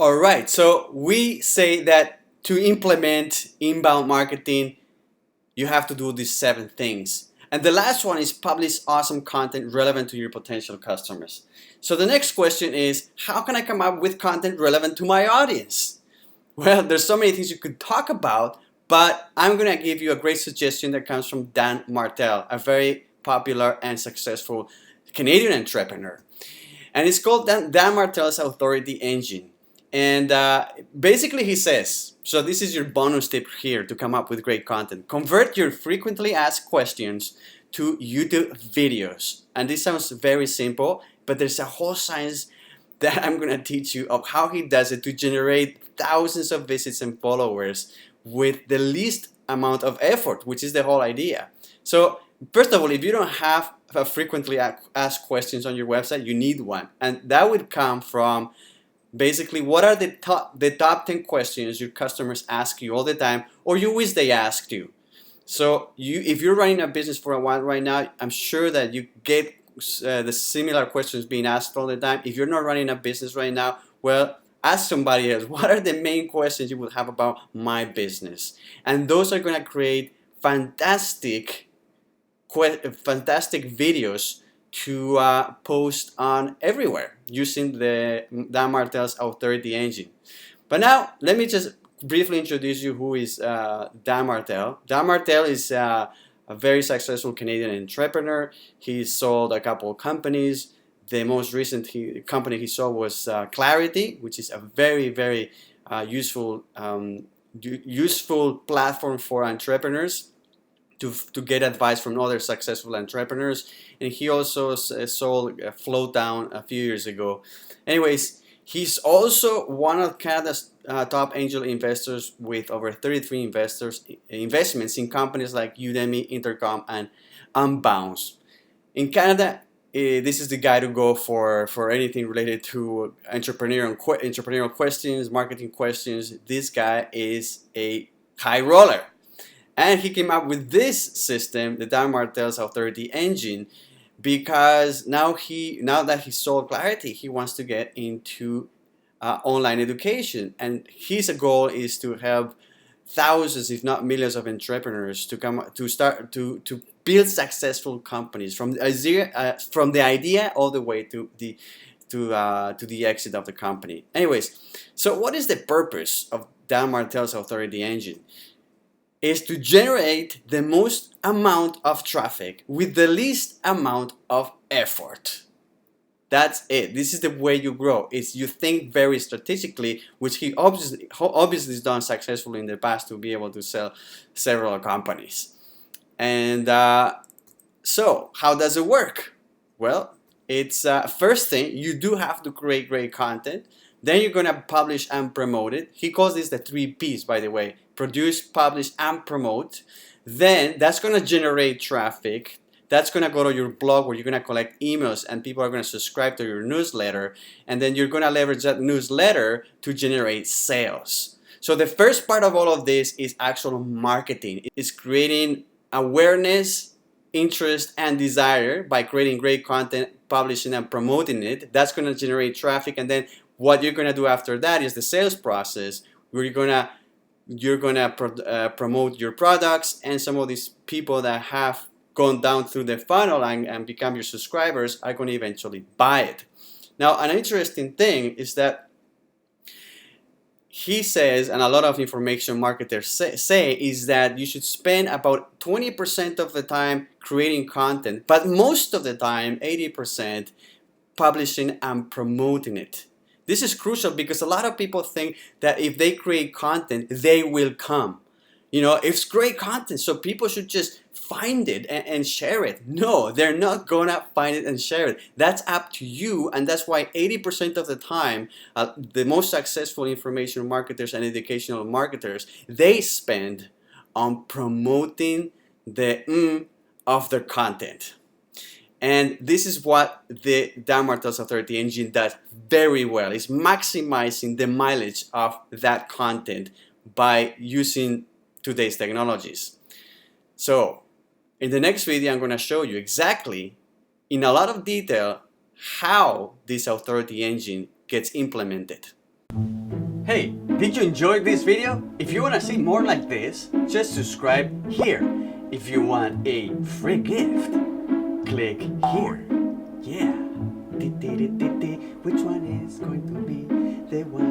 All right, so we say that to implement inbound marketing, you have to do these 7 things. And the last one is publish awesome content relevant to your potential customers. So the next question is, how can I come up with content relevant to my audience? Well, there's so many things you could talk about, but I'm going to give you a great suggestion that comes from Dan Martell, a very popular and successful Canadian entrepreneur. And it's called Dan Martell's Authority Engine. And basically he says, so this is your bonus tip here to come up with great content. Convert your frequently asked questions to YouTube videos. And this sounds very simple, but there's a whole science that I'm going to teach you of how he does it to generate thousands of visits and followers with the least amount of effort, which is the whole idea. So first of all, if you don't have a frequently asked questions on your website, you need one. And that would come from basically what are the top 10 questions your customers ask you all the time, or you wish they asked you. So if you're running a business for a while right now, I'm sure that you get the similar questions being asked all the time. If you're not running a business right now, well, ask somebody else. What are the main questions you would have about my business? And those are going to create fantastic videos to post on everywhere using the Dan Martell's Authority Engine. But now let me just briefly introduce you who is Dan Martell. Dan Martell is a very successful Canadian entrepreneur. He sold a couple of companies. The most recent company he sold was Clarity, which is a very useful platform for entrepreneurs to get advice from other successful entrepreneurs. And he also sold Float Down a few years ago. Anyways, he's also one of Canada's top angel investors with over 33 investments in companies like Udemy, Intercom, and Unbounce. In Canada, this is the guy to go for anything related to entrepreneurial questions, marketing questions. This guy is a high roller. And he came up with this system, the Dan Martell's Authority Engine, because now that he sold Clarity, he wants to get into online education, and his goal is to help thousands, if not millions, of entrepreneurs to build successful companies from the idea all the way to the exit of the company. Anyways, so what is the purpose of Dan Martell's Authority Engine? Is to generate the most amount of traffic with the least amount of effort. That's it. This is the way you grow. It's you think very strategically, which he obviously has done successfully in the past to be able to sell several companies. And so how does it work? Well, it's first thing, you do have to create great content. Then you're going to publish and promote it. He calls this the 3 Ps, by the way. Produce, publish, and promote. Then that's going to generate traffic. That's going to go to your blog where you're going to collect emails and people are going to subscribe to your newsletter. And then you're going to leverage that newsletter to generate sales. So the first part of all of this is actual marketing. It's creating awareness, interest, and desire by creating great content, publishing and promoting it. That's going to generate traffic. And then what you're going to do after that is the sales process, where you're going to promote your products, and some of these people that have gone down through the funnel and become your subscribers are going to eventually buy it. Now, an interesting thing is that he says, and a lot of information marketers say, is that you should spend about 20% of the time creating content, but most of the time, 80%, publishing and promoting it. This is crucial because a lot of people think that if they create content, they will come. You know, it's great content, so people should just find it and share it. No, they're not gonna find it and share it. That's up to you, and that's why 80% of the time, the most successful information marketers and educational marketers, they spend on promoting the of their content. And this is what the Dan Martell's Authority Engine does very well. It's maximizing the mileage of that content by using today's technologies. So in the next video, I'm going to show you exactly, in a lot of detail, how this Authority Engine gets implemented. Hey, did you enjoy this video? If you want to see more like this, just subscribe here. If you want a free gift, click here. Yeah. Which one is going to be the one?